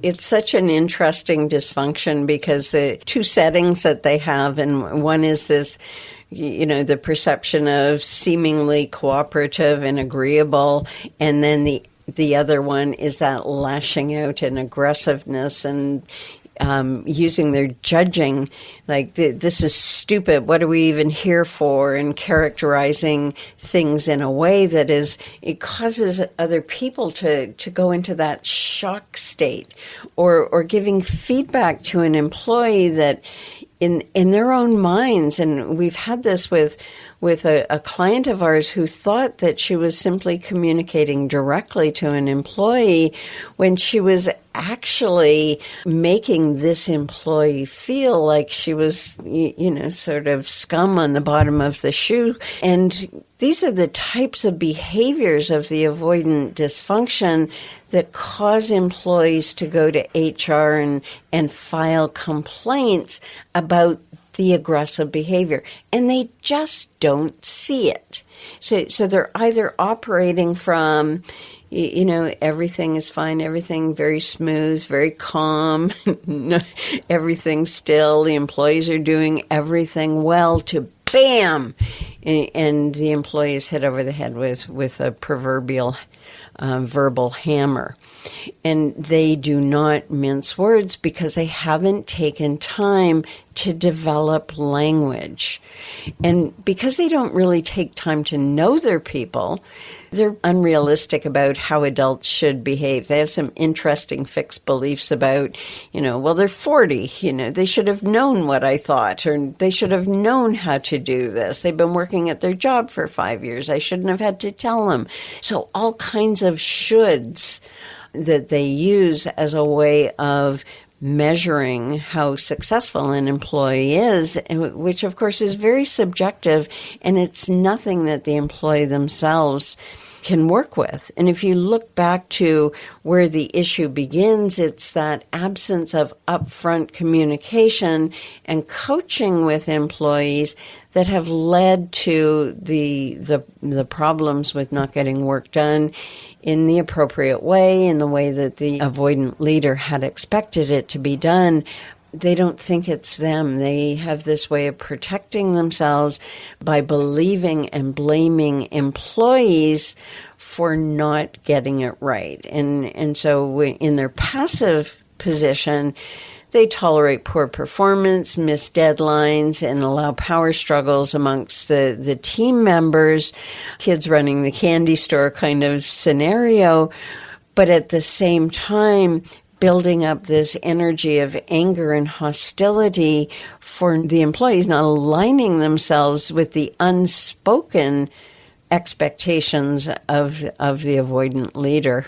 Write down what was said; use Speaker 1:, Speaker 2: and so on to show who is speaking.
Speaker 1: It's such an interesting dysfunction because the two settings that they have, and one is this, the perception of seemingly cooperative and agreeable, and then the other one is that lashing out and aggressiveness and using their judging, like this is stupid, what are we even here for, and characterizing things in a way that it causes other people to go into that shock state, or giving feedback to an employee that in their own minds, and we've had this with a client of ours who thought that she was simply communicating directly to an employee when she was actually making this employee feel like she was, sort of scum on the bottom of the shoe. And these are the types of behaviors of the avoidant dysfunction that cause employees to go to HR and file complaints about the aggressive behavior, and they just don't see it. So they're either operating from, everything is fine, everything very smooth, very calm, everything's still, the employees are doing everything well, to bam, and the employee is hit over the head with a proverbial verbal hammer. And they do not mince words because they haven't taken time to develop language. And because they don't really take time to know their people, they're unrealistic about how adults should behave. They have some interesting fixed beliefs about, they're 40, they should have known what I thought, or they should have known how to do this. They've been working at their job for 5 years. I shouldn't have had to tell them. So all kinds of shoulds that they use as a way of measuring how successful an employee is, which of course is very subjective, and it's nothing that the employee themselves can work with. And if you look back to where the issue begins, it's that absence of upfront communication and coaching with employees that have led to the problems with not getting work done in the appropriate way, in the way that the avoidant leader had expected it to be done. They don't think it's them. They have this way of protecting themselves by believing and blaming employees for not getting it right. And so in their passive position, they tolerate poor performance, miss deadlines, and allow power struggles amongst the team members, kids running the candy store kind of scenario. But at the same time, building up this energy of anger and hostility for the employees, not aligning themselves with the unspoken expectations of the avoidant leader.